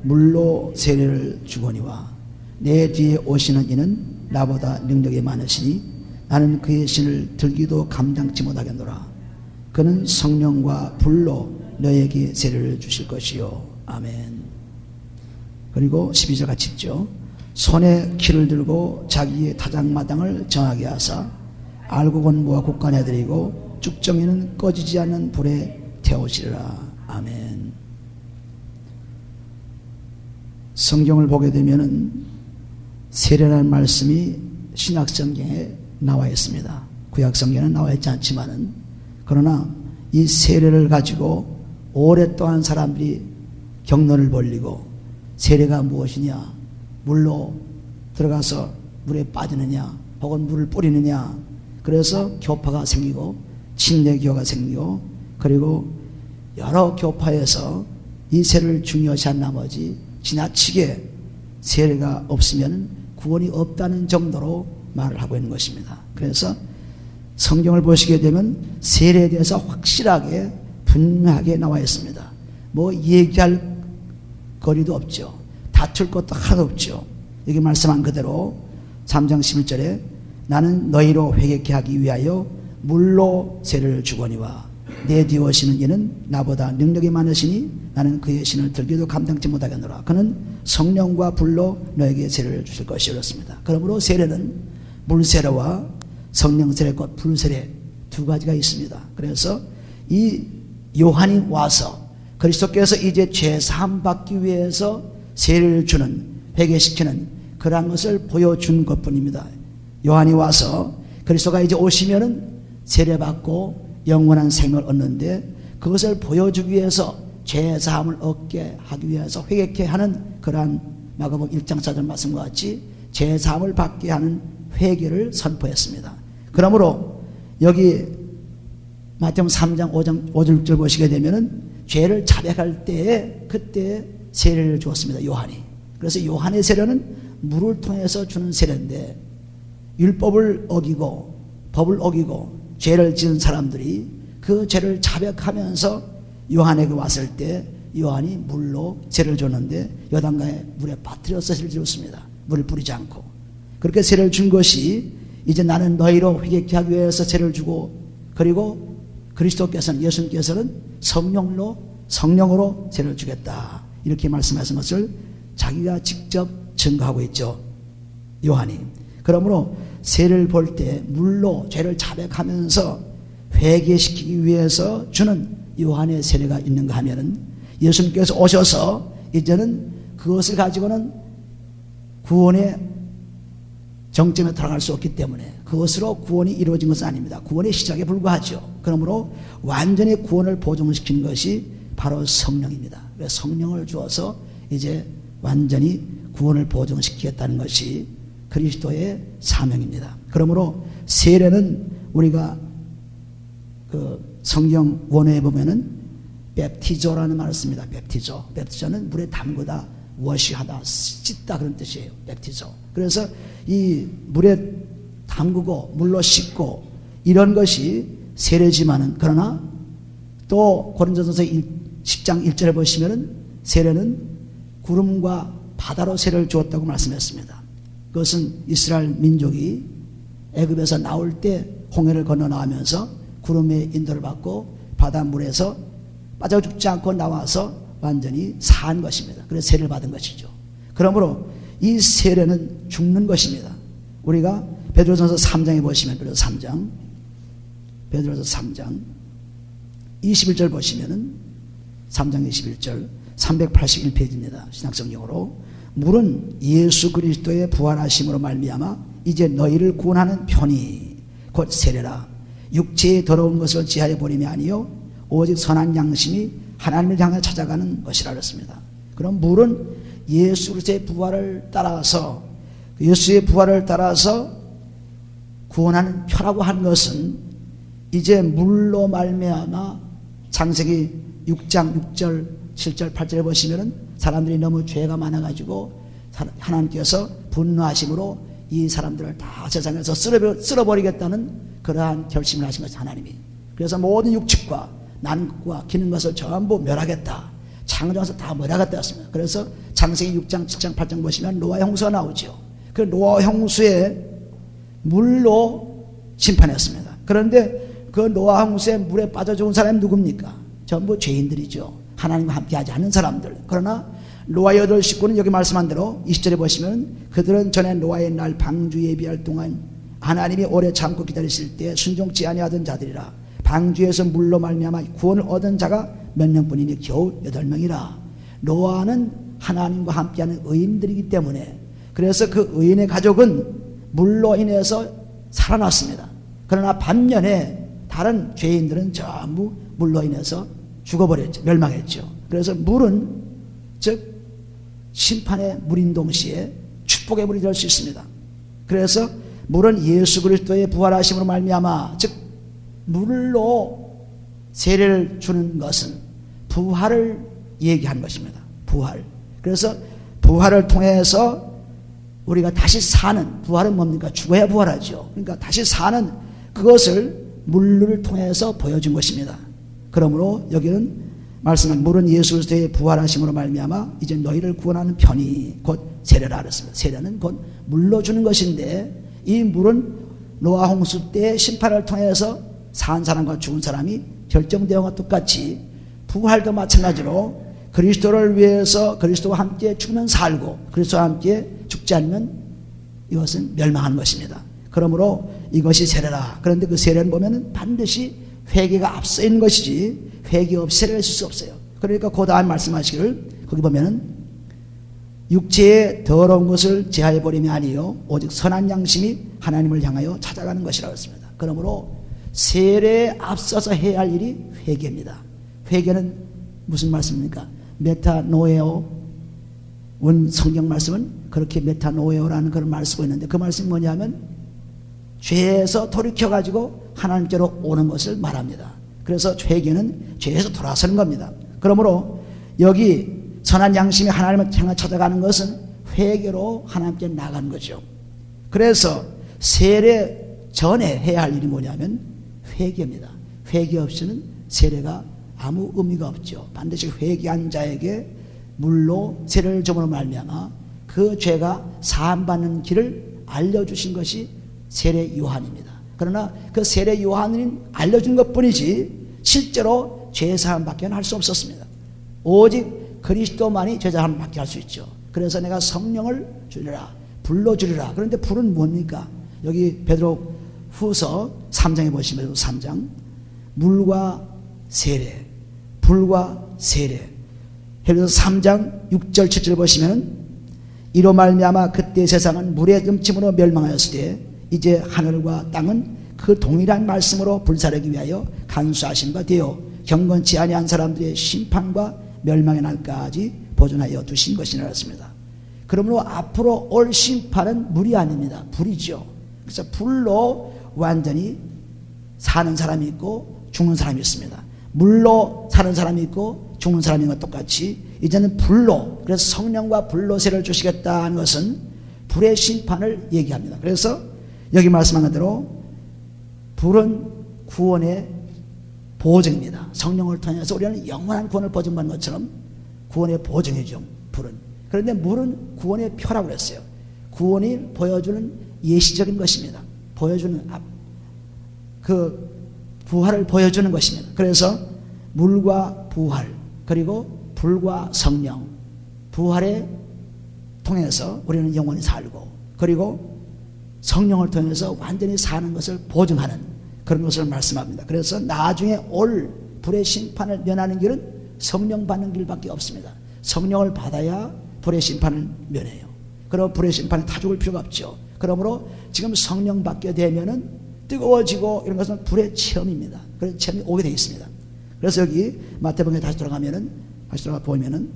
물로 세례를 주거니와 내 뒤에 오시는 이는 나보다 능력이 많으시니 나는 그의 신을 들기도 감당치 못하겠노라. 그는 성령과 불로 너에게 세례를 주실 것이요. 아멘. 그리고 12절 같이 읽죠. 손에 키를 들고 자기의 타작마당을 정하게 하사 알곡은 모아 국간에 드리고 쭉정이는 꺼지지 않는 불에 태우시리라. 아멘. 성경을 보게 되면은 세례라는 말씀이 신약성경에 나와 있습니다. 구약성경에는 나와 있지 않지만은, 그러나 이 세례를 가지고 오랫동안 사람들이 경론을 벌이고, 세례가 무엇이냐, 물로 들어가서 물에 빠지느냐 혹은 물을 뿌리느냐, 그래서 교파가 생기고 침례교가 생기고, 그리고 여러 교파에서 이 세례를 중요시한 나머지 지나치게 세례가 없으면 구원이 없다는 정도로 말을 하고 있는 것입니다. 그래서 성경을 보시게 되면 세례에 대해서 확실하게 분명하게 나와 있습니다. 뭐 얘기할 거리도 없죠. 다툴 것도 하나도 없죠. 여기 말씀한 그대로 3장 11절에 나는 너희로 회개케 하기 위하여 물로 세례를 주거니와 내 뒤에 오시는 이는 나보다 능력이 많으시니 나는 그의 신을 들기도 감당치 못하겠노라. 그는 성령과 불로 너에게 세례를 주실 것이 그렇습니다. 그러므로 세례는 물세례와 성령 세례, 곧 불세례 두 가지가 있습니다. 그래서 이 요한이 와서 그리스도께서 이제 죄 사함 받기 위해서 세례를 주는, 회개시키는 그러한 것을 보여준 것뿐입니다. 요한이 와서 그리스도가 이제 오시면은 세례받고 영원한 생명을 얻는데, 그것을 보여주기 위해서 죄 사함을 얻게 하기 위해서 회개케 하는 그러한 마가복음 1장 4절 말씀과 같이 죄 사함을 받게 하는 회개를 선포했습니다. 그러므로 여기 마태복음 3장 5절 6절 보시게 되면은 죄를 자백할 때에 그때 세례를 주었습니다. 요한이. 그래서 요한의 세례는 물을 통해서 주는 세례인데, 율법을 어기고 법을 어기고 죄를 지은 사람들이 그 죄를 자백하면서 요한에게 왔을 때 요한이 물로 세례를 줬는데 요단강에 물에 빠뜨려서 세례를 줬습니다. 물을 뿌리지 않고. 그렇게 세례를 준 것이 이제 나는 너희로 회개케 하기 위해서 세례를 주고, 그리고 그리스도께서는, 예수님께서는 성령으로 세례를 주겠다, 이렇게 말씀하신 것을 자기가 직접 증거하고 있죠, 요한이. 그러므로 세례를 볼 때 물로 죄를 자백하면서 회개시키기 위해서 주는 요한의 세례가 있는가 하면은, 예수님께서 오셔서 이제는 그것을 가지고는 구원의 정점에 들어갈 수 없기 때문에 그것으로 구원이 이루어진 것은 아닙니다. 구원의 시작에 불과하죠. 그러므로 완전히 구원을 보증시키는 것이 바로 성령입니다. 그래서 성령을 주어서 이제 완전히 구원을 보증시키겠다는 것이 그리스도의 사명입니다. 그러므로 세례는 우리가 그 성경 원어에 보면은 베프티조라는 말을 씁니다. 베프티조. 베프티조는 물에 담그다, 워시하다, 씻다, 그런 뜻이에요. 베프티조. 그래서 이 물에 담그고 물로 씻고 이런 것이 세례지만은, 그러나 또 고린도전서 10장 1절에 보시면은 세례는 구름과 바다로 세례를 주었다고 말씀했습니다. 그것은 이스라엘 민족이 애굽에서 나올 때 홍해를 건너 나오면서 구름의 인도를 받고 바닷물에서 빠져 죽지 않고 나와서 완전히 산 것입니다. 그래서 세례를 받은 것이죠. 그러므로 이 세례는 죽는 것입니다. 우리가 베드로전서 3장에 보시면, 베드로전서 3장 21절 보시면은 3장 21절 381페이지입니다. 신약성경으로. 물은 예수 그리스도의 부활하심으로 말미암아 이제 너희를 구원하는 편이 곧 세례라. 육체의 더러운 것을 지하에 버림이 아니요 오직 선한 양심이 하나님을 향해 찾아가는 것이라 그랬습니다. 그럼 물은 예수 그리스도의 부활을 따라서, 예수의 부활을 따라서 구원하는 표라고 한 것은 이제 물로 말미암아 창세기 6장 6절 7절 8절에 보시면은 사람들이 너무 죄가 많아가지고 하나님께서 분노하심으로 이 사람들을 다 세상에서 쓸어버리겠다는 그러한 결심을 하신 것이 하나님이. 그래서 모든 육축과 난국과 기는 것을 전부 멸하겠다. 창조하면서 다 몰아갔다 왔습니다. 그래서 창세기 6장, 7장, 8장 보시면 노아의 홍수가 나오죠. 그 노아 홍수에 물로 심판했습니다. 그런데 그 노아 홍수에 물에 빠져 죽은 사람이 누굽니까? 전부 죄인들이죠. 하나님과 함께하지 않는 사람들. 그러나 노아의 8 식구는 여기 말씀한 대로 20절에 보시면 그들은 전에 노아의 날 방주 예비할 동안 하나님이 오래 참고 기다리실 때 순종치 아니하던 자들이라. 방주에서 물로 말미암아 구원을 얻은 자가 몇 명뿐이니 겨우 8명이라. 노아는 하나님과 함께하는 의인들이기 때문에, 그래서 그 의인의 가족은 물로 인해서 살아났습니다. 그러나 반면에 다른 죄인들은 전부 물로 인해서 죽어버렸죠. 멸망했죠. 그래서 물은 즉 심판의 물인 동시에 축복의 물이 될 수 있습니다. 그래서 물은 예수 그리스도의 부활하심으로 말미암아, 즉 물로 세례를 주는 것은 부활을 얘기한 것입니다. 부활. 그래서 부활을 통해서 우리가 다시 사는, 부활은 뭡니까? 죽어야 부활하죠. 그러니까 다시 사는 그것을 물을 통해서 보여준 것입니다. 그러므로 여기는 말씀한 물은 예수 그리스도의 부활하심으로 말미암아 이제 너희를 구원하는 편이 곧 세례라 그랬습니다. 세례는 곧 물로 주는 것인데, 이 물은 노아 홍수 때 심판을 통해서 산 사람과 죽은 사람이 결정되어 것과 똑같이 부활도 마찬가지로 그리스도를 위해서 그리스도와 함께 죽으면 살고 그리스도와 함께 죽지 않으면 이것은 멸망하는 것입니다. 그러므로 이것이 세례라. 그런데 그 세례는 보면은 반드시 회개가 앞서 있는 것이지 회개 없이 세례를 했을 수 없어요. 그러니까 그 다음 말씀하시기를 거기 보면은 육체의 더러운 것을 제하여 버림이 아니요 오직 선한 양심이 하나님을 향하여 찾아가는 것이라고 했습니다. 그러므로 세례에 앞서서 해야 할 일이 회개입니다. 회개는 무슨 말씀입니까? 메타노에오. 원 성경 말씀은 그렇게 메타노에오라는 그런 말을 쓰고 있는데, 그 말씀이 뭐냐면 죄에서 돌이켜가지고 하나님께로 오는 것을 말합니다. 그래서 회개는 죄에서 돌아서는 겁니다. 그러므로 여기 선한 양심이 하나님을 향해 찾아가는 것은 회개로 하나님께 나가는 거죠. 그래서 세례 전에 해야 할 일이 뭐냐면 회개입니다. 회개 없이는 세례가 아무 의미가 없죠. 반드시 회개한 자에게 물로 세례를 줌으로 말미암아 그 죄가 사함받는 길을 알려주신 것이 세례 요한입니다. 그러나 그 세례 요한은 알려준 것뿐이지 실제로 죄사함밖에 할 수 없었습니다. 오직 그리스도만이 죄사함밖에 할 수 있죠. 그래서 내가 성령을 주리라, 불로 주리라. 그런데 불은 뭡니까? 여기 베드로 후서 3장에 보시면 3장 물과 세례, 불과 세례. 헤브리서 3장 6절 7절 보시면 이로 말미암아 그때 세상은 물의 음침으로 멸망하였을 때 이제 하늘과 땅은 그 동일한 말씀으로 불사르기 위하여 간수하신 바 되어 경건치 아니한 사람들의 심판과 멸망의 날까지 보존하여 두신 것이라 했습니다. 그러므로 앞으로 올 심판은 물이 아닙니다. 불이죠. 그래서 불로 완전히 사는 사람이 있고 죽는 사람이 있습니다. 물로 사는 사람이 있고 죽는 사람인 것 똑같이 이제는 불로, 그래서 성령과 불로 세례를 주시겠다는 것은 불의 심판을 얘기합니다. 그래서 여기 말씀한 대로 불은 구원의 보증입니다. 성령을 통해서 우리는 영원한 구원을 보증받는 것처럼 구원의 보증이죠, 불은. 그런데 물은 구원의 표라고 그랬어요. 구원이 보여주는 예시적인 것입니다. 보여주는 그 부활을 보여주는 것입니다. 그래서 물과 부활, 그리고 불과 성령, 부활에 통해서 우리는 영원히 살고, 그리고 성령을 통해서 완전히 사는 것을 보증하는 그런 것을 말씀합니다. 그래서 나중에 올 불의 심판을 면하는 길은 성령 받는 길밖에 없습니다. 성령을 받아야 불의 심판을 면해요. 그럼 불의 심판에 다 죽을 필요가 없죠. 그러므로 지금 성령 받게 되면은 뜨거워지고 이런 것은 불의 체험입니다. 그런 체험이 오게 되어 있습니다. 그래서 여기 마태복음에 다시 들어가 보면은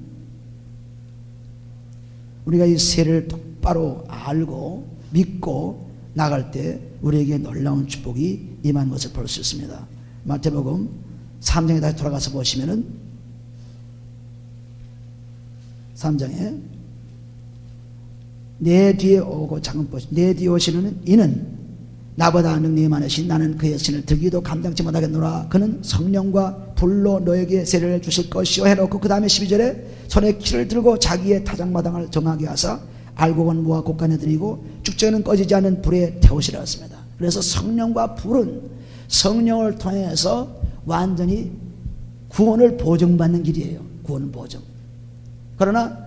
우리가 이 세례를 똑바로 알고 믿고 나갈 때 우리에게 놀라운 축복이 임한 것을 볼 수 있습니다. 마태복음 3장에 다시 돌아가서 보시면은 3장에 내 뒤에 오고, 잠깐 보시면 내 뒤에 오시는 이는 나보다 능력이 많으신 나는 그의 신을 들기도 감당치 못하겠노라. 그는 성령과 불로 너에게 세례를 주실 것이요 해놓고 그 다음에 12절에 손에 키를 들고 자기의 타작마당을 정하게 하사 알곡은 모아 곳간에 들이고 쭉정은 꺼지지 않는 불에 태우시라 했습니다. 그래서 성령과 불은 성령을 통해서 완전히 구원을 보증받는 길이에요. 구원은 보증. 그러나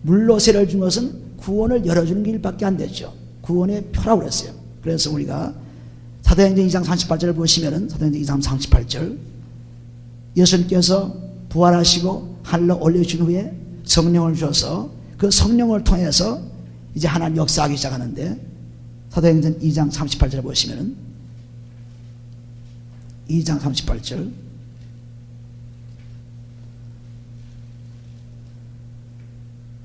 물로 세례를 준 것은 구원을 열어주는 길밖에 안 되죠. 구원의 표라고 그랬어요. 그래서 우리가 사도행전 2장 38절을 보시면은 사도행전 2장 38절 예수님께서 부활하시고 하늘로 올려주신 후에 성령을 주셔서 그 성령을 통해서 이제 하나님 역사하기 시작하는데 사도행전 2장 38절을 보시면은 2장 38절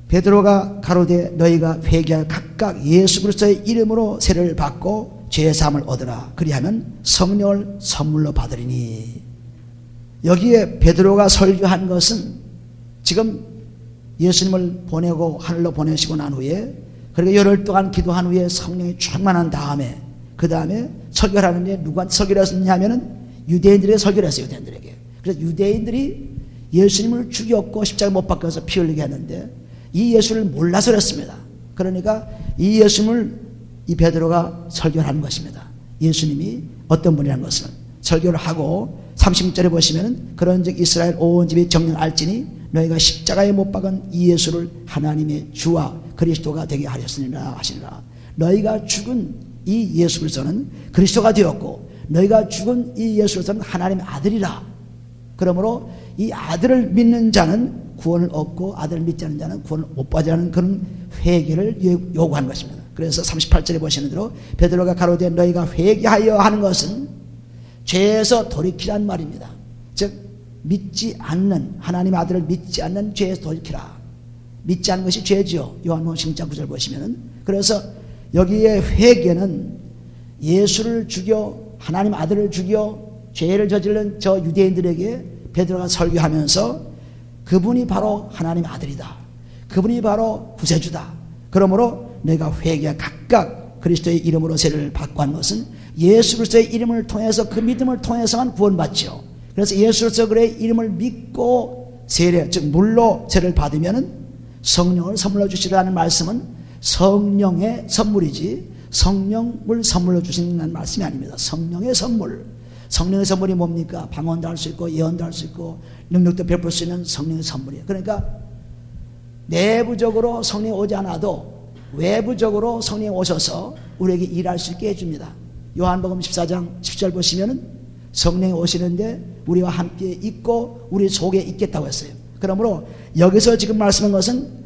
베드로가 가로되 너희가 회개할 각각 예수 그리스도의 이름으로 세례를 받고 죄 사함을 얻으라. 그리하면 성령을 선물로 받으리니. 여기에 베드로가 설교한 것은 지금 예수님을 보내고 하늘로 보내시고 난 후에 그리고 열흘 동안 기도한 후에 성령이 충만한 다음에 그 다음에 설교를 하는데 누구한테 설교를 했느냐 하면은 유대인들에게 설교를 했어요. 유대인들에게. 그래서 유대인들이 예수님을 죽였고 십자가에 못 박혀서 피 흘리게 했는데 이 예수를 몰라서 그랬습니다. 그러니까 이 예수님을 이 베드로가 설교를 하는 것입니다. 예수님이 어떤 분이라는 것을 설교를 하고 36절에 보시면 그런즉 이스라엘 온 집이 정령 알지니 너희가 십자가에 못 박은 이 예수를 하나님의 주와 그리스도가 되게 하셨으니라 하시니라. 너희가 죽은 이 예수 그리스도는 그리스도가 되었고 너희가 죽은 이 예수 그리스도는 하나님의 아들이라. 그러므로 이 아들을 믿는 자는 구원을 얻고 아들을 믿지 않는 자는 구원을 못 받으라는 그런 회개를 요구하는 것입니다. 그래서 38절에 보시는 대로 베드로가 가로되 너희가 회개하여 하는 것은 죄에서 돌이키란 말입니다. 즉 믿지 않는 하나님의 아들을 믿지 않는 죄에서 돌이키라. 믿지 않는 것이 죄죠. 요한복음 10장 9절 보시면은. 그래서 여기에 회개는 예수를 죽여 하나님 아들을 죽여 죄를 저지른 저 유대인들에게 베드로가 설교하면서 그분이 바로 하나님의 아들이다. 그분이 바로 구세주다. 그러므로 내가 회개하 각각 그리스도의 이름으로 세례를 받고 한 것은 예수 그리스도의 이름을 통해서 그 믿음을 통해서만 구원받죠. 그래서 예수 그리스도의 이름을 믿고 세례, 즉 물로 세례를 받으면은 성령을 선물로 주시라는 말씀은 성령의 선물이지 성령을 선물로 주신다는 말씀이 아닙니다. 성령의 선물. 성령의 선물이 뭡니까? 방언도 할 수 있고 예언도 할 수 있고 능력도 베풀 수 있는 성령의 선물이에요. 그러니까 내부적으로 성령이 오지 않아도 외부적으로 성령이 오셔서 우리에게 일할 수 있게 해줍니다. 요한복음 14장 10절 보시면은 성령이 오시는데 우리와 함께 있고 우리 속에 있겠다고 했어요. 그러므로 여기서 지금 말씀한 것은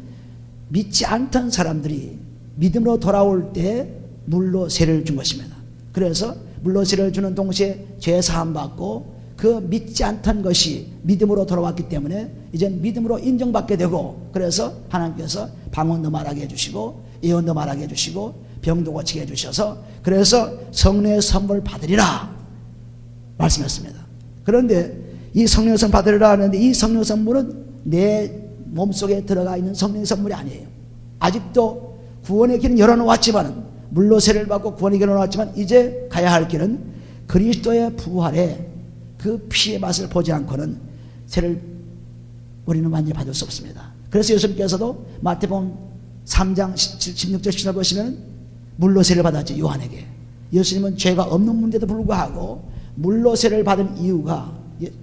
믿지 않던 사람들이 믿음으로 돌아올 때 물로 세례를 준 것입니다. 그래서 물로 세례를 주는 동시에 죄 사함 받고 그 믿지 않던 것이 믿음으로 돌아왔기 때문에 이제 믿음으로 인정받게 되고 그래서 하나님께서 방언도 말하게 해주시고 예언도 말하게 해주시고 병도 고치게 해주셔서 그래서 성령의 선물 받으리라 말씀했습니다. 그런데 이 성령의 선물 받으리라 하는데 이 성령의 선물은 내 몸속에 들어가 있는 성령의 선물이 아니에요. 아직도 구원의 길은 열어놓았지만 물로 세례를 받고 구원의 길을 열어놓았지만 이제 가야 할 길은 그리스도의 부활에 그 피의 맛을 보지 않고는 세례를 우리는 완전히 받을 수 없습니다. 그래서 예수님께서도 마태복음 3장 16절 17절 보시면 물로 세례를 받았죠. 요한에게. 예수님은 죄가 없는 분인데도 불구하고 물로 세례를 받은 이유가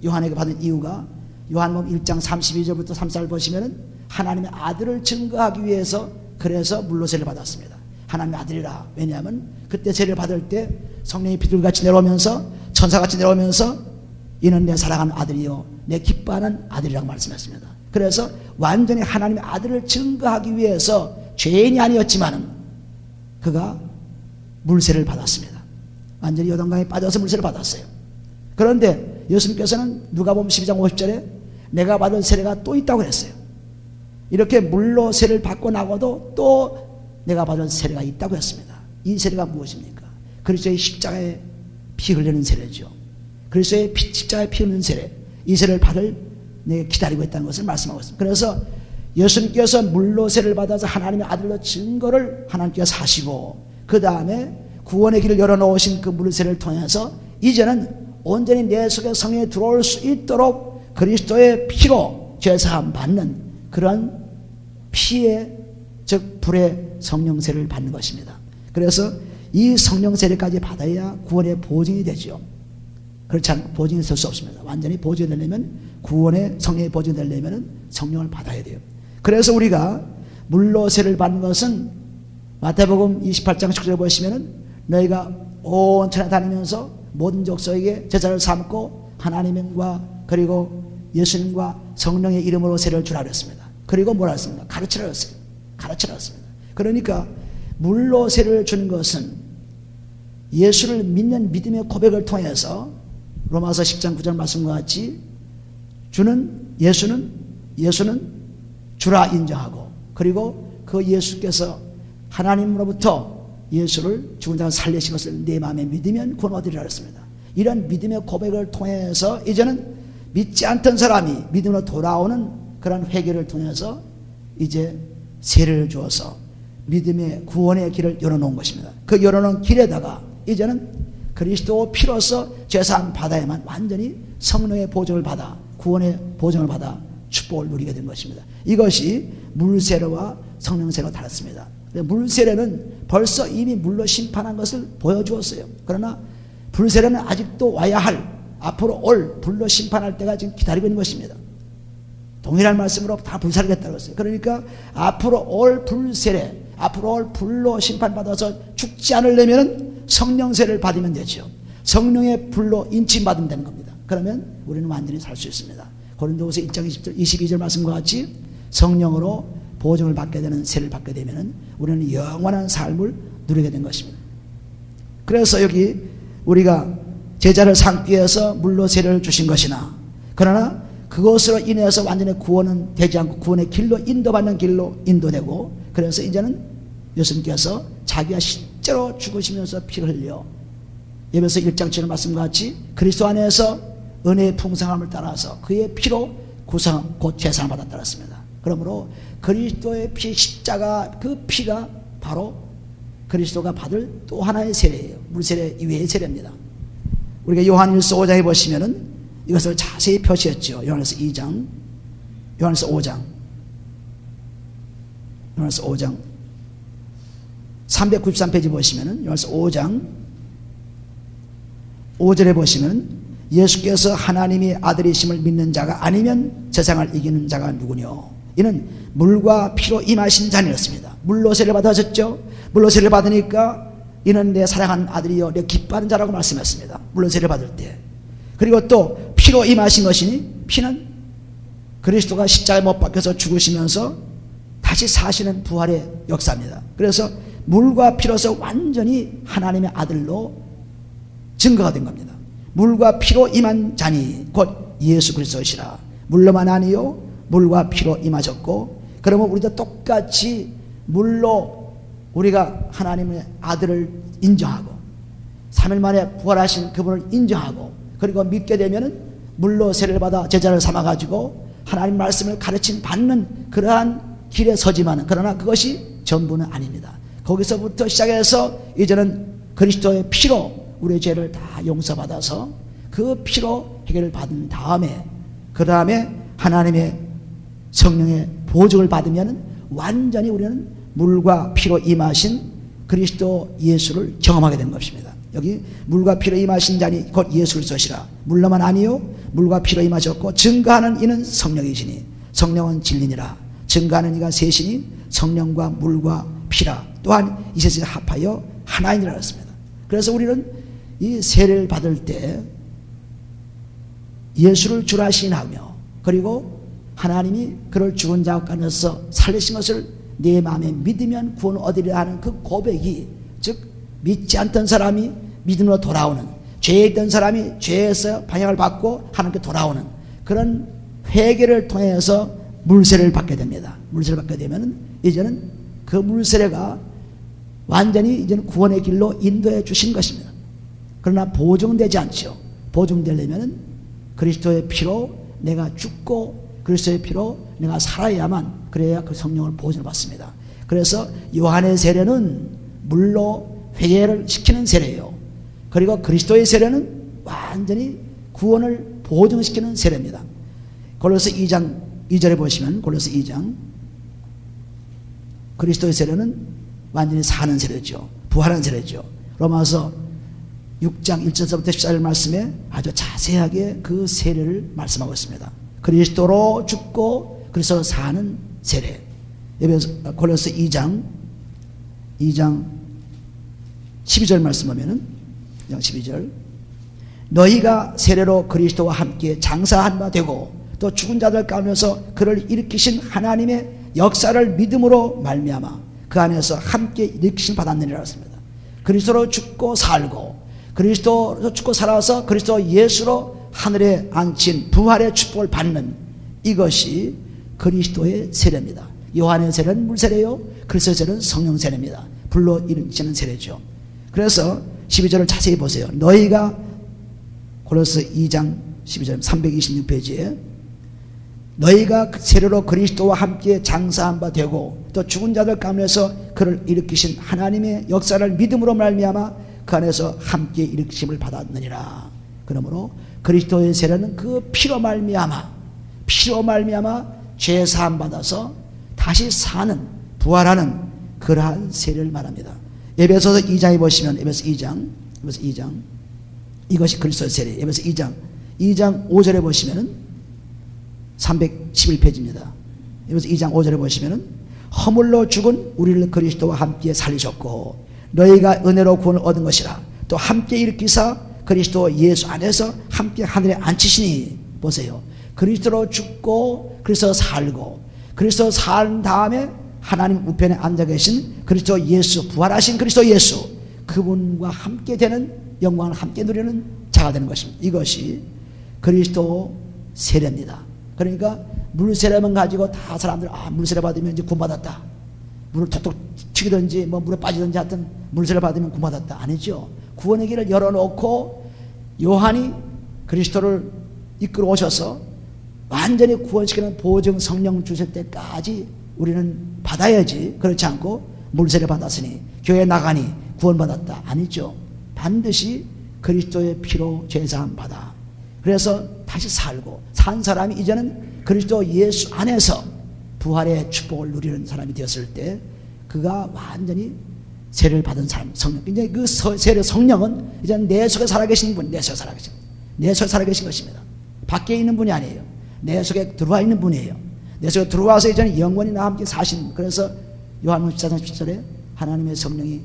요한에게 받은 이유가 요한복음 1장 32절부터 34절 보시면 하나님의 아들을 증거하기 위해서 그래서 물로 세례를 받았습니다. 하나님의 아들이라. 왜냐하면 그때 세례를 받을 때 성령이 비둘기같이 내려오면서 천사같이 내려오면서 이는 내 사랑하는 아들이요 내 기뻐하는 아들이라고 말씀했습니다. 그래서 완전히 하나님의 아들을 증거하기 위해서 죄인이 아니었지만 그가 물세를 받았습니다. 완전히 요단강에 빠져서 물세를 받았어요. 그런데 예수님께서는 누가복음 12장 50절에 내가 받은 세례가 또 있다고 했어요. 이렇게 물로 세례를 받고 나고도 또 내가 받은 세례가 있다고 했습니다. 이 세례가 무엇입니까? 그리스도의 십자가에 피 흘리는 세례죠. 그리스도의 십자가에 피 흘리는 세례, 이 세례를 받을 내가 기다리고 있다는 것을 말씀하고 있습니다. 그래서 예수님께서 물로 세례를 받아서 하나님의 아들로 증거를 하나님께서 하시고 그 다음에 구원의 길을 열어놓으신 그 물세를 통해서 이제는 온전히 내 속에 성령이 들어올 수 있도록 그리스도의 피로 죄사함 받는 그런 피의 즉 불의 성령세를 받는 것입니다. 그래서 이 성령세례까지 받아야 구원의 보증이 되죠. 그렇지 않고 보증이 될 수 없습니다. 완전히 보증이 되려면 구원의 성령의 보증이 되려면 성령을 받아야 돼요. 그래서 우리가 물로 세를 받는 것은 마태복음 28장 19절에 보시면은 너희가 온 천하 다니면서 모든 족속에게 제자를 삼고 하나님과 그리고 예수님과 성령의 이름으로 세를 주라 그랬습니다. 그리고 뭐라 했습니까? 가르치라 그랬어요. 가르치라 그랬습니다. 그러니까 물로 세를 주는 것은 예수를 믿는 믿음의 고백을 통해서 로마서 10장 9절 말씀과 같이 예수는 주라 인정하고 그리고 그 예수께서 하나님으로부터 예수를 죽은 자를 살리신 것을 내 마음에 믿으면 구원 얻으리라 했습니다. 이런 믿음의 고백을 통해서 이제는 믿지 않던 사람이 믿음으로 돌아오는 그런 회개를 통해서 이제 세례를 주어서 믿음의 구원의 길을 열어놓은 것입니다. 그 열어놓은 길에다가 이제는 그리스도 피로서 죄사함 받아야만 완전히 성령의 보증을 받아 구원의 보증을 받아 축복을 누리게 된 것입니다. 이것이 물세례와 성령세례가 다릅니다. 물세례는 벌써 이미 물로 심판한 것을 보여주었어요. 그러나 불세례는 아직도 와야 할 앞으로 올 불로 심판할 때가 지금 기다리고 있는 것입니다. 동일한 말씀으로 다 불사르겠다고 했어요. 그러니까 앞으로 올 불세례, 앞으로 올 불로 심판받아서 죽지 않으려면 성령세를 받으면 되죠. 성령의 불로 인침받으면 되는 겁니다. 그러면 우리는 완전히 살 수 있습니다. 고린도후서 1장 22절 말씀과 같이 성령으로 보증을 받게 되는 세를 받게 되면 우리는 영원한 삶을 누리게 된 것입니다. 그래서 여기 우리가 제자를 삼기 위해서 물로 세례를 주신 것이나 그러나 그것으로 인해서 완전히 구원은 되지 않고 구원의 길로 인도받는 길로 인도되고 그래서 이제는 예수님께서 자기가 실제로 죽으시면서 피를 흘려 에베소 1장 7절 말씀과 같이 그리스도 안에서 은혜의 풍성함을 따라서 그의 피로 구성 곧 제사를 받았다 했습니다. 그러므로 그리스도의 피 십자가 그 피가 바로 그리스도가 받을 또 하나의 세례예요. 물세례 이외의 세례입니다. 우리가 요한일서 5장에 보시면은 이것을 자세히 표시했죠. 요한일서 2장, 요한일서 5장, 요한일서 5장 393페이지 보시면은 요한일서 5장 5절에 보시면 예수께서 하나님의 아들이심을 믿는 자가 아니면 세상을 이기는 자가 누구뇨? 이는 물과 피로 임하신 자니었습니다. 물로 세례를 받으셨죠. 물로 세례를 받으니까 이는 내 사랑하는 아들이요 내 기뻐하는 자라고 말씀했습니다. 물로 세례를 받을 때. 그리고 또 피로 임하신 것이니 피는 그리스도가 십자가에 못 박혀서 죽으시면서 다시 사시는 부활의 역사입니다. 그래서 물과 피로서 완전히 하나님의 아들로 증거가 된 겁니다. 물과 피로 임한 자니 곧 예수 그리스도시라. 물로만 아니요 물과 피로 임하셨고 그러면 우리도 똑같이 물로 우리가 하나님의 아들을 인정하고 3일 만에 부활하신 그분을 인정하고 그리고 믿게 되면은 물로 세례를 받아 제자를 삼아가지고 하나님 말씀을 가르침 받는 그러한 길에 서지만은 그러나 그것이 전부는 아닙니다. 거기서부터 시작해서 이제는 그리스도의 피로 우리의 죄를 다 용서받아서 그 피로 해결을 받은 다음에 그 다음에 하나님의 성령의 보증을 받으면 완전히 우리는 물과 피로 임하신 그리스도 예수를 경험하게 된 것입니다. 여기 물과 피로 임하신 자니 곧 예수 그리스도시라. 물로만 아니요 물과 피로 임하셨고 증거하는 이는 성령이시니 성령은 진리니라. 증거하는 이가 셋이니 성령과 물과 피라. 또한 이 셋이 합하여 하나이니라 했습니다. 그래서 우리는 이 세례를 받을 때 예수를 주라 시인하며 그리고 하나님이 그를 죽은 자 가운데서 살리신 것을 내 마음에 믿으면 구원 얻으리라 하는 그 고백이 즉 믿지 않던 사람이 믿음으로 돌아오는 죄에 있던 사람이 죄에서 방향을 받고 하나님께 돌아오는 그런 회개를 통해서 물세례를 받게 됩니다. 물세례를 받게 되면 이제는 그 물세례가 완전히 이제는 구원의 길로 인도해 주신 것입니다. 그러나 보증되지 않죠. 보증되려면 그리스도의 피로 내가 죽고 그리스도의 피로 내가 살아야만 그래야 그 성령을 보증을 받습니다. 그래서 요한의 세례는 물로 회개를 시키는 세례예요. 그리고 그리스도의 세례는 완전히 구원을 보증시키는 세례입니다. 골로새 2장 2절에 보시면 골로새 2장 그리스도의 세례는 완전히 사는 세례죠. 부활한 세례죠. 로마서 6장 1절부터 14절 말씀에 아주 자세하게 그 세례를 말씀하고 있습니다. 그리스도로 죽고 그리스도로 사는 세례. 골로새 2장 12절 말씀 보면은 12절 너희가 세례로 그리스도와 함께 장사한 바 되고 또 죽은 자들 가운데서 그를 일으키신 하나님의 역사를 믿음으로 말미암아 그 안에서 함께 일으키신 받았느니라 했습니다. 그리스도로 죽고 살고 그리스도로 죽고 살아서 그리스도 예수로 하늘에 앉힌 부활의 축복을 받는 이것이 그리스도의 세례입니다. 요한의 세례는 물세례요, 그리스도의 세례는 성령 세례입니다. 불로 일으키는 세례죠. 그래서 12절을 자세히 보세요. 너희가 골로새 2장 12절 326페이지에 너희가 세례로 그리스도와 함께 장사한 바 되고 또 죽은 자들 가운데서 그를 일으키신 하나님의 역사를 믿음으로 말미암아 그 안에서 함께 일으키심을 받았느니라. 그러므로 그리스도의 세례는 그 피로 말미암아 죄 사함 받아서 다시 사는 부활하는 그러한 세례를 말합니다. 에베소서 2장에 보시면 에베소 2장 이것이 그리스도의 세례. 에베소 2장 5절에 보시면은 311페이지입니다. 에베소 2장 5절에 보시면은 허물로 죽은 우리를 그리스도와 함께 살리셨고 너희가 은혜로 구원을 얻은 것이라 또 함께 일으키사 그리스도 예수 안에서 함께 하늘에 앉히시니 보세요. 그리스도로 죽고 그리스도 살고 그리스도 산 다음에 하나님 우편에 앉아 계신 그리스도 예수, 부활하신 그리스도 예수, 그분과 함께 되는 영광을 함께 누리는 자가 되는 것입니다. 이것이 그리스도 세례입니다. 그러니까 물세례만 가지고 다 사람들 물세례 받으면 이제 구원받았다, 물을 톡톡 튀기든지 뭐 물에 빠지든지 하여튼 물세례 받으면 구원받았다, 아니죠. 구원의 길을 열어놓고 요한이 그리스도를 이끌어 오셔서 완전히 구원시키는 보증 성령 주실 때까지 우리는 받아야지. 그렇지 않고 물세례 받았으니 교회 나가니 구원받았다, 아니죠. 반드시 그리스도의 피로 죄사함 받아 그래서 다시 살고 산 사람이 이제는 그리스도 예수 안에서 부활의 축복을 누리는 사람이 되었을 때 그가 완전히 세례를 받은 사람, 성령. 이제 그 세례 성령은 이제 내 속에 살아계신 분, 내 속에 살아계신 것입니다. 밖에 있는 분이 아니에요. 내 속에 들어와 있는 분이에요. 내 속에 들어와서 이제는 영원히 나와 함께 사신 분. 그래서 요한복음 14장 17절에 하나님의 성령이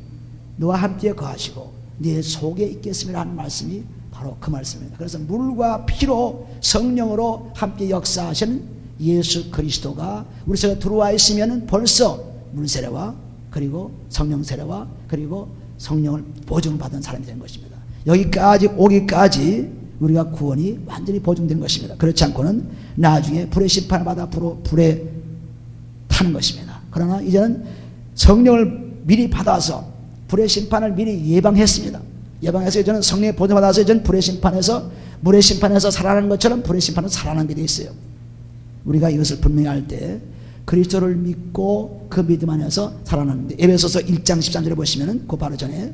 너와 함께 거하시고 네 속에 있겠음이라 하는 말씀이 바로 그 말씀입니다. 그래서 물과 피로 성령으로 함께 역사하시는 예수 그리스도가 우리 속에 들어와 있으면 벌써 물세례와 그리고 성령 세례와 그리고 성령을 보증받은 사람이 된 것입니다. 여기까지 오기까지 우리가 구원이 완전히 보증된 것입니다. 그렇지 않고는 나중에 불의 심판을 받아 불에 타는 것입니다. 그러나 이제는 성령을 미리 받아서 불의 심판을 미리 예방했습니다. 예방해서 이제는 성령의 보증 받아서 이제는 불의 심판에서 물의 심판에서 살아나는 것처럼 불의 심판은 살아나는 게 되어 있어요. 우리가 이것을 분명히 할 때 그리스도를 믿고 그 믿음 안에서 살아나는데 에베소서 1장 13절에 보시면은 그 바로 전에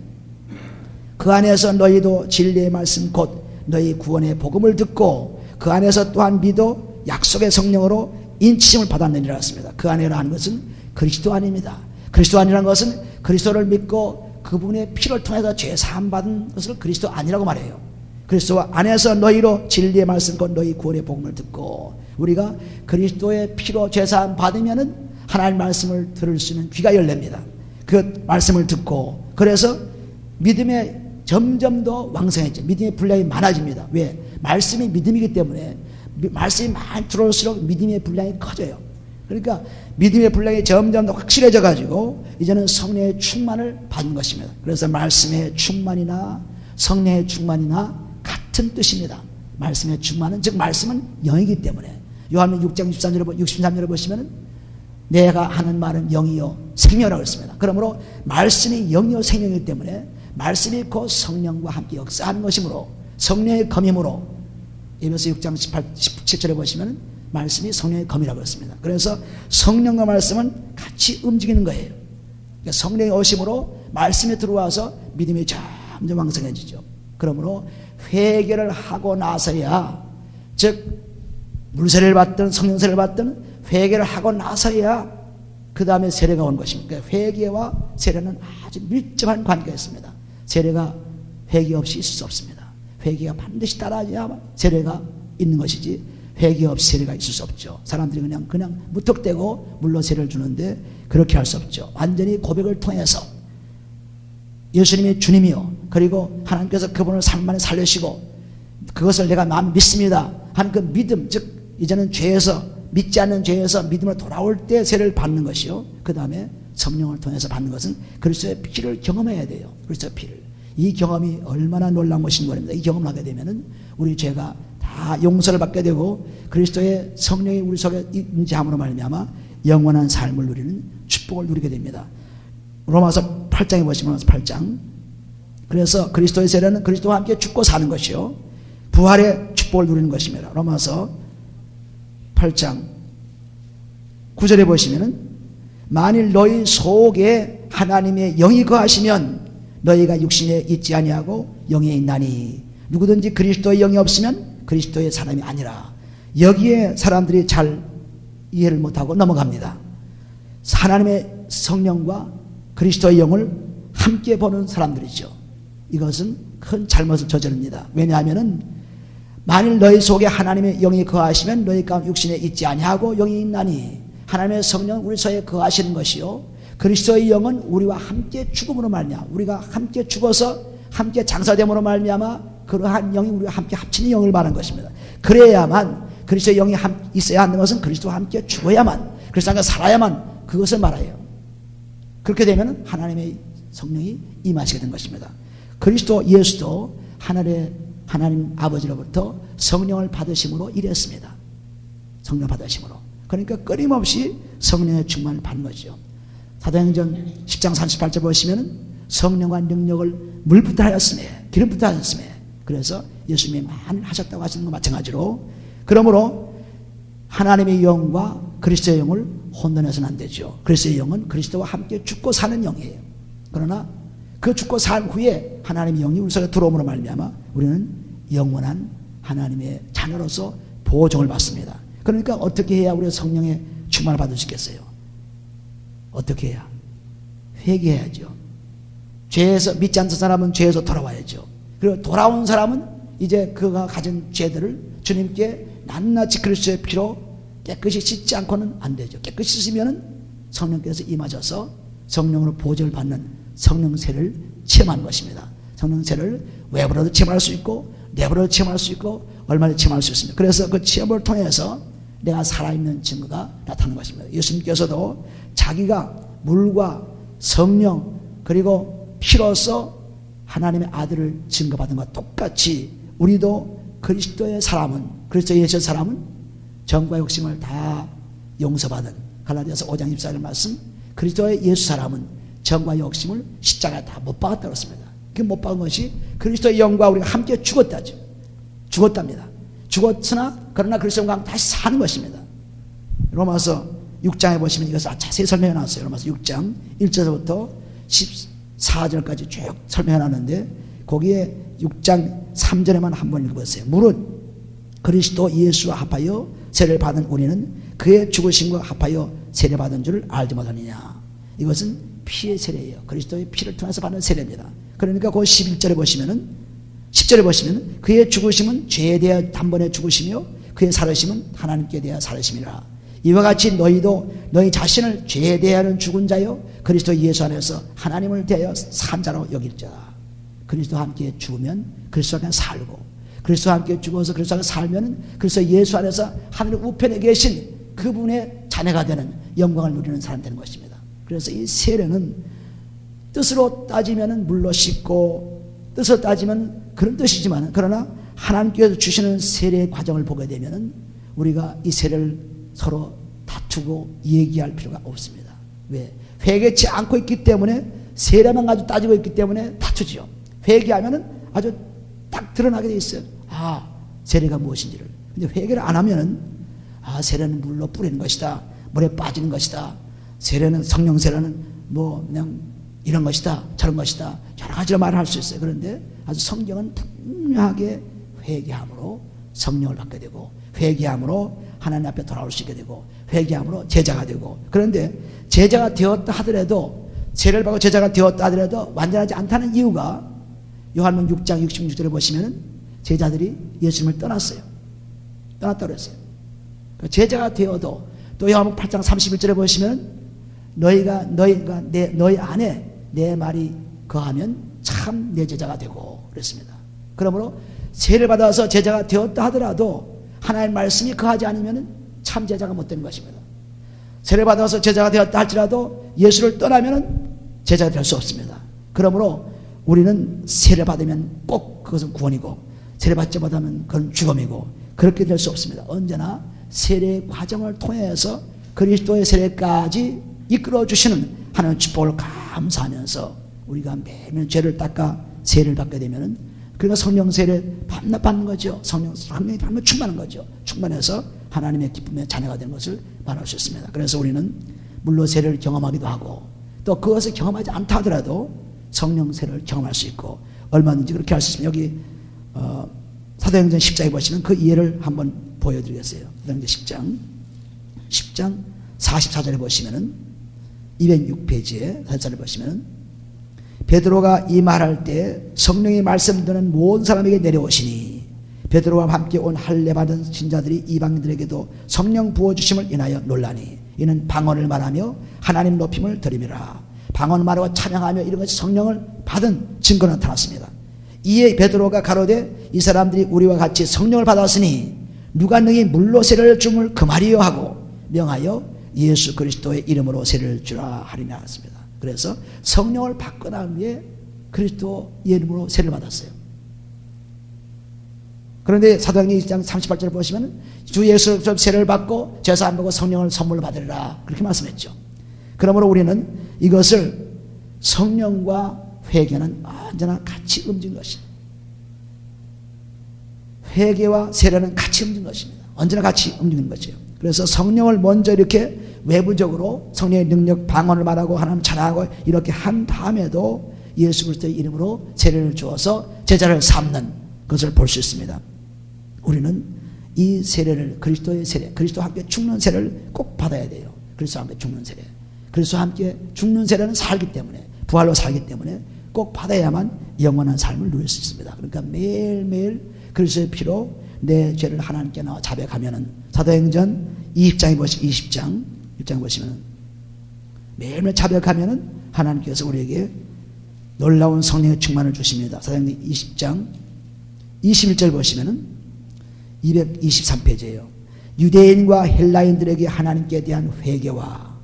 그 안에서 너희도 진리의 말씀 곧 너희 구원의 복음을 듣고 그 안에서 또한 믿어 약속의 성령으로 인치심을 받았느니라 했습니다. 그 안에라 하는 것은 그리스도 안입니다. 그리스도 안이라는 것은 그리스도를 믿고 그분의 피를 통해서 죄 사함 받은 것을 그리스도 안이라고 말해요. 그리스도 안에서 너희로 진리의 말씀 곧 너희 구원의 복음을 듣고 우리가 그리스도의 피로 죄 사함 받으면은 하나님의 말씀을 들을 수 있는 귀가 열립니다. 그 말씀을 듣고 그래서 믿음의 점점 더 왕성해져 믿음의 분량이 많아집니다. 왜? 말씀이 믿음이기 때문에 말씀이 많이 들어올수록 믿음의 분량이 커져요. 그러니까 믿음의 분량이 점점 더 확실해져 가지고 이제는 성령의 충만을 받는 것입니다. 그래서 말씀의 충만이나 성령의 충만이나 같은 뜻입니다. 말씀의 충만은 즉 말씀은 영이기 때문에 요한복음 6장 63절에 보시면 내가 하는 말은 영이요 생명이라고 했습니다. 그러므로 말씀이 영이요 생명이기 때문에 말씀이 곧 성령과 함께 역사하는 것이므로 성령의 검임으로 에베소 6장 17절에 보시면 말씀이 성령의 검이라고 했습니다. 그래서 성령과 말씀은 같이 움직이는 거예요. 그러니까 성령의 오심으로 말씀이 들어와서 믿음이 점점 왕성해지죠. 그러므로 회개를 하고 나서야, 즉 물세례를 받든 성령세례를 받든 회개를 하고 나서야 그 다음에 세례가 온 것입니다. 회개와 세례는 아주 밀접한 관계가 있습니다. 세례가 회개 없이 있을 수 없습니다. 회개가 반드시 따라야 세례가 있는 것이지, 회개 없이 세례가 있을 수 없죠. 사람들이 그냥 무턱대고 물로 세례를 주는데 그렇게 할 수 없죠. 완전히 고백을 통해서 예수님이 주님이요, 그리고 하나님께서 그분을 삶 안에 살리시고 그것을 내가 마음 믿습니다 하는 그 믿음, 즉 이제는 죄에서, 믿지 않는 죄에서 믿음으로 돌아올 때 세례를 받는 것이요, 그 다음에 성령을 통해서 받는 것은 그리스도의 피를 경험해야 돼요. 그리스도의 피를. 이 경험이 얼마나 놀라운 것인 겁니다. 이 경험을 하게 되면은 우리 죄가 다 용서를 받게 되고 그리스도의 성령이 우리 속에 임재함으로 말미암아 영원한 삶을 누리는 축복을 누리게 됩니다. 로마서 8장에 보시면 8장. 그래서 그리스도의 세례는 그리스도와 함께 죽고 사는 것이요, 부활의 축복을 누리는 것입니다. 로마서 8장 9절에 보시면은 만일 너희 속에 하나님의 영이 거하시면 너희가 육신에 있지 아니하고 영에 있나니 누구든지 그리스도의 영이 없으면 그리스도의 사람이 아니라. 여기에 사람들이 잘 이해를 못하고 넘어갑니다. 하나님의 성령과 그리스도의 영을 함께 보는 사람들이죠. 이것은 큰 잘못을 저지릅니다. 왜냐하면 만일 너희 속에 하나님의 영이 거하시면 너희 가운데 육신에 있지 아니하고 영이 있나니, 하나님의 성령은 우리 속에 거하시는 것이요, 그리스도의 영은 우리와 함께 죽음으로 말미암아, 우리가 함께 죽어서 함께 장사됨으로 말미암아 그러한 영이 우리와 함께 합치는 영을 말하는 것입니다. 그래야만, 그리스도의 영이 있어야 하는 것은 그리스도와 함께 죽어야만, 그리스도와 함께 살아야만 그것을 말해요. 그렇게 되면 하나님의 성령이 임하시게 된 것입니다. 그리스도 예수도 하나님 아버지로부터 성령을 받으심으로 이랬습니다. 성령 받으심으로. 그러니까 끊임없이 성령의 충만을 받는 거죠. 사도행전 10장 38절 보시면 성령과 능력을 물부터 하였음에, 기름부터 하였음에, 그래서 예수님이 많이 하셨다고 하시는 것 마찬가지로, 그러므로 하나님의 영과 그리스도의 영을 혼돈해서는 안 되죠. 그리스도의 영은 그리스도와 함께 죽고 사는 영이에요. 그러나 그 죽고 산 후에 하나님의 영이 우리 속에 들어옴으로 말미암아 우리는 영원한 하나님의 자녀로서 보호종을 받습니다. 그러니까 어떻게 해야 우리가 성령의 충만을 받을 수 있겠어요? 어떻게 해야? 회개해야죠. 죄에서, 믿지 않는 사람은 죄에서 돌아와야죠. 그리고 돌아온 사람은 이제 그가 가진 죄들을 주님께 낱낱이 그리스도의 피로 깨끗이 씻지 않고는 안 되죠. 깨끗이 씻으면 성령께서 임하셔서 성령으로 보호를 받는 성령세를 체험하는 것입니다. 성령세를 외부로도 체험할 수 있고 내부로도 체험할 수 있고 얼마나 체험할 수 있습니다. 그래서 그 체험을 통해서 내가 살아있는 증거가 나타나는 것입니다. 예수님께서도 자기가 물과 성령 그리고 피로서 하나님의 아들을 증거받은 것과 똑같이 우리도 그리스도의 사람은, 그리스도 예수의 사람은 정과 욕심을 다 용서받은, 갈라디아서 5장 24절 말씀, 그리스도의 예수 사람은 정과 욕심을 십자가에 다 못 박았다고 했습니다. 그 못 박은 것이 그리스도의 영과 우리가 함께 죽었다죠. 죽었답니다. 죽었으나 그러나 그리스도와 함께 다시 사는 것입니다. 로마서 6장에 보시면 이것을 자세히 설명해 놨어요. 로마서 6장 1절부터 14절까지 쭉 설명해 놨는데 거기에 6장 3절에만 한번 읽어보세요. 무릇 그리스도 예수와 합하여 세례를 받은 우리는 그의 죽으심과 합하여 세례받은 줄을 알지 못하느냐. 이것은 피의 세례예요. 그리스도의 피를 통해서 받는 세례입니다. 그러니까 그 11절에 보시면은 10절에 보시면 그의 죽으심은 죄에 대하여 단번에 죽으시며 그의 살으심은 하나님께 대하여 살으심이라. 이와 같이 너희도 너희 자신을 죄에 대하여는 죽은 자요 그리스도 예수 안에서 하나님을 대하여 산 자로 여길지어다. 그리스도와 함께 죽으면 그리스도와 함께 살고, 그리스도와 함께 죽어서 그리스도와 함께 살면 그리스도 예수 안에서 하늘 우편에 계신 그분의 자녀가 되는 영광을 누리는 사람 되는 것입니다. 그래서 이 세례는 뜻으로 따지면 물로 씻고, 뜻으로 따지면 그런 뜻이지만, 그러나 하나님께서 주시는 세례의 과정을 보게 되면 우리가 이 세례를 서로 다투고 얘기할 필요가 없습니다. 왜? 회개치 않고 있기 때문에, 세례만 가지고 따지고 있기 때문에 다투지요. 회개하면은 아주 딱 드러나게 돼 있어요. 아, 세례가 무엇인지를. 근데 회개를 안 하면은, 아, 세례는 물로 뿌리는 것이다, 물에 빠지는 것이다, 세례는, 성령 세례는 뭐 그냥 이런 것이다 저런 것이다 여러 가지로 말을 할 수 있어요. 그런데 아주 성경은 분명하게 회개함으로 성령을 받게 되고, 회개함으로 하나님 앞에 돌아올 수 있게 되고, 회개함으로 제자가 되고. 그런데 제자가 되었다 하더라도, 세례를 받고 제자가 되었다 하더라도 완전하지 않다는 이유가 요한복음 6장 66절에 보시면 제자들이 예수님을 떠났어요. 떠났다고 그랬어요. 제자가 되어도, 또 요한복음 8장 31절에 보시면 너희가 너희 안에 내 말이 거하면 참 내 제자가 되고 그랬습니다. 그러므로 세례를 받아서 제자가 되었다 하더라도 하나님의 말씀이 거하지 않으면 참 제자가 못 되는 것입니다. 세례를 받아서 제자가 되었다 할지라도 예수를 떠나면 제자가 될 수 없습니다. 그러므로 우리는 세례를 받으면 꼭 그것은 구원이고, 세례 받지 못하면 그건 죽음이고, 그렇게 될 수 없습니다. 언제나 세례 과정을 통해서 그리스도의 세례까지 이끌어 주시는 하나님의 축복을 감사하면서 우리가 매일 죄를 닦아 세례를 받게 되면은, 그러니까 성령 세례 받는 거죠. 성령이 받으면 충만한 거죠. 충만해서 하나님의 기쁨의 자녀가 되는 것을 말할 수 있습니다. 그래서 우리는 물로 세례를 경험하기도 하고, 또 그것을 경험하지 않다 하더라도 성령 세례를 경험할 수 있고, 얼마든지 그렇게 할 수 있습니다. 여기 사도행전 10장에 보시면 그 이해를 한번 보여드리겠어요. 사도행전 10장 44절에 보시면은 206페이지에 4절에 보시면은 베드로가 이 말할 때 성령의 말씀 듣는 모든 사람에게 내려오시니 베드로와 함께 온 할례 받은 신자들이 이방인들에게도 성령 부어주심을 인하여 놀라니 이는 방언을 말하며 하나님 높임을 드리미라. 방언을 말하고 찬양하며 이런 것이 성령을 받은 증거가 나타났습니다. 이에 베드로가 가로되 이 사람들이 우리와 같이 성령을 받았으니 누가 능히 물로 세례를 줌을 금하리요 하고 명하여 예수 그리스도의 이름으로 세례를 주라 하리라 했습니다. 그래서 성령을 받고 난 후에 그리스도 이름으로 세례를 받았어요. 그런데 사도행전 1장 38절을 보시면 주 예수 세례를 받고 제사 안 받고 성령을 선물로 받으리라 그렇게 말씀했죠. 그러므로 우리는 이것을 성령과 회개는 언제나 같이 움직이는 것입니다. 회개와 세례는 같이 움직이는 것입니다. 언제나 같이 움직이는 것이에요. 그래서 성령을 먼저 이렇게 외부적으로 성령의 능력, 방언을 말하고 하나님 찬양하고 이렇게 한 다음에도 예수 그리스도의 이름으로 세례를 주어서 제자를 삼는 것을 볼 수 있습니다. 우리는 이 세례를, 그리스도의 세례, 그리스도와 함께 죽는 세례를 꼭 받아야 돼요. 그리스도와 함께 죽는 세례. 그리스도와 함께 죽는 세례는 살기 때문에, 부활로 살기 때문에 꼭 받아야만 영원한 삶을 누릴 수 있습니다. 그러니까 매일매일 그리스도의 피로 내 죄를 하나님께 나와 자백하면은, 사도행전 20장 보시면 매일매일 자백하면은 하나님께서 우리에게 놀라운 성령의 충만을 주십니다. 사도행전 20장 21절 보시면은 223페이지예요. 유대인과 헬라인들에게 하나님께 대한 회개와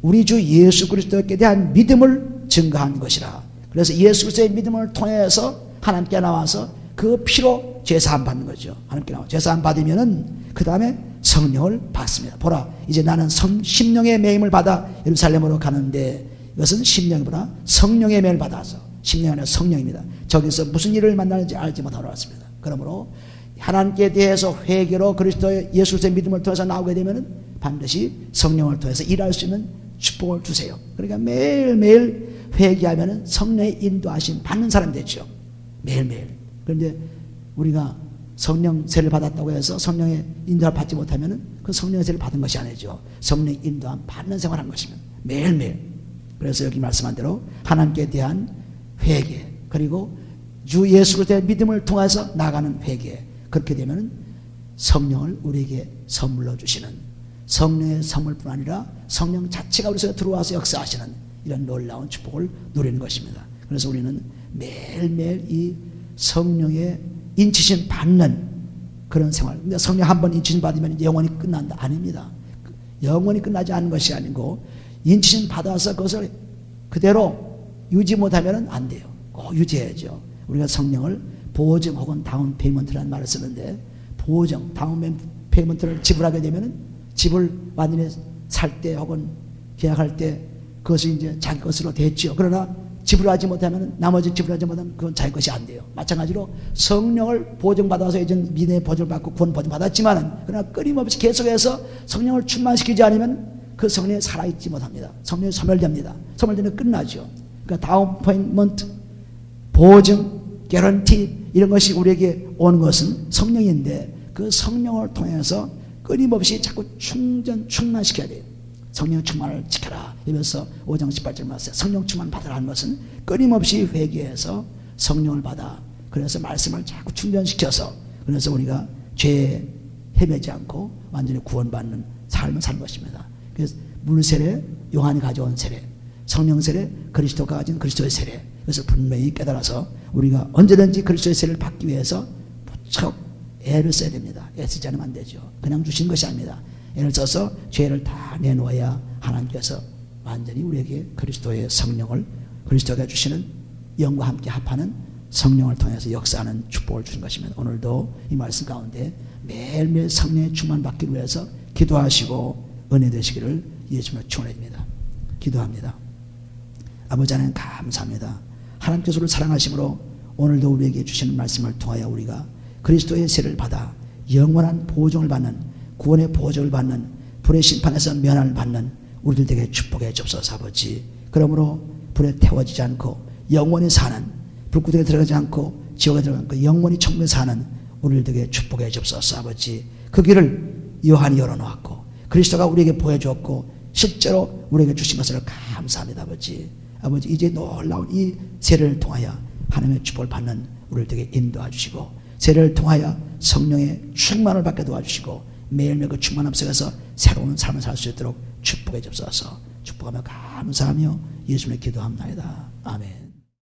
우리 주 예수 그리스도께 대한 믿음을 증거한 것이라. 그래서 예수 그리스도의 믿음을 통해서 하나님께 나와서 그 피로 제사함 받는 거죠. 하나님께 나와 제사함 받으면은 그 다음에 성령을 받습니다. 보라, 이제 나는 심령의 매임을 받아 예루살렘으로 가는데, 이것은 심령보다 성령의 매임을 받아서, 심령이 아니라 성령입니다. 저기서 무슨 일을 만나는지 알지 못하고 왔습니다. 그러므로 하나님께 대해서 회개로 그리스도의 예수의 믿음을 통해서 나오게 되면 반드시 성령을 통해서 일할 수 있는 축복을 주세요. 그러니까 매일매일 회개하면 성령의 인도하심 받는 사람이 되죠. 매일매일. 그런데 우리가 성령 세례를 받았다고 해서 성령의 인도를 받지 못하면 그 성령의 세례를 받은 것이 아니죠. 성령의 인도함 받는 생활을 한 것이면 매일매일. 그래서 여기 말씀한 대로 하나님께 대한 회개, 그리고 주 예수 그리스도의 믿음을 통해서 나가는 회개, 그렇게 되면 성령을 우리에게 선물로 주시는, 성령의 선물뿐 아니라 성령 자체가 우리 속에 들어와서 역사하시는 이런 놀라운 축복을 누리는 것입니다. 그래서 우리는 매일매일 이 성령의 인치심 받는 그런 생활. 근데 성령 한 번 인치심 받으면 영원히 끝난다? 아닙니다. 영원히 끝나지 않는 것이 아니고 인치심 받아서 그것을 그대로 유지 못하면 안 돼요. 꼭 유지해야죠. 우리가 성령을 보증 혹은 다운 페이먼트라는 말을 쓰는데, 보증, 다운 페이먼트를 지불하게 되면 집을 완전히 살 때 혹은 계약할 때 그것이 이제 자기 것으로 됐죠. 그러나 지불하지 못하면, 나머지 지불하지 못하면 그건 자기 것이 안 돼요. 마찬가지로 성령을 보증받아서 이전 믿음의 보증을 받고 구원 보증받았지만, 그러나 끊임없이 계속해서 성령을 충만시키지 않으면 그 성령이 살아있지 못합니다. 성령이 소멸됩니다. 소멸되면 끝나죠. 그러니까 다운페이먼트, 보증, 개런티 이런 것이 우리에게 온 것은 성령인데 그 성령을 통해서 끊임없이 자꾸 충만시켜야 돼요. 성령 충만을 지켜라. 이러면서 5장 18절 말씀 성령 충만 받으라 하는 것은 끊임없이 회개해서 성령을 받아 그래서 말씀을 자꾸 충전시켜서 그래서 우리가 죄에 헤매지 않고 완전히 구원받는 삶을 사는 것입니다. 그래서 물세례, 요한이 가져온 세례, 성령 세례, 그리스도가 가진 그리스도의 세례. 그래서 분명히 깨달아서 우리가 언제든지 그리스도의 세례를 받기 위해서 무척 애를 써야 됩니다. 애쓰지 않으면 안 되죠. 그냥 주신 것이 아닙니다. 애를 써서 죄를 다 내놓아야 하나님께서 완전히 우리에게 그리스도의 성령을 그리스도가 주시는 영과 함께 합하는 성령을 통해서 역사하는 축복을 주신 것입니다. 오늘도 이 말씀 가운데 매일매일 성령의 충만 받기 위해서 기도하시고 은혜 되시기를 예수님을 축원드립니다. 기도합니다. 아버지 하나님 감사합니다. 하나님께서 우리를 사랑하심으로 오늘도 우리에게 주시는 말씀을 통하여 우리가 그리스도의 세례를 받아 영원한 보증을 받는 구원의 보증을 받는 불의 심판에서 면함을 받는 우리들 되게 축복해 주옵소서. 아버지 그러므로 불에 태워지지 않고 영원히 사는 불구덩이에 들어가지 않고 지옥에 들어가지 않고 영원히 천국에 사는 우리를 되게 축복해 주옵소서. 아버지 그 길을 요한이 열어놓았고 그리스도가 우리에게 보여주었고 실제로 우리에게 주신 것을 감사합니다. 아버지 이제 놀라운 이 세례를 통하여 하나님의 축복을 받는 우리를 되게 인도해 주시고 세례를 통하여 성령의 충만을 받게 도와주시고 매일매일 그 충만함 속에서 새로운 삶을 살 수 있도록 축복해 주옵소서. 축복하며 감사하며 예수님의 기도합니다. 아멘.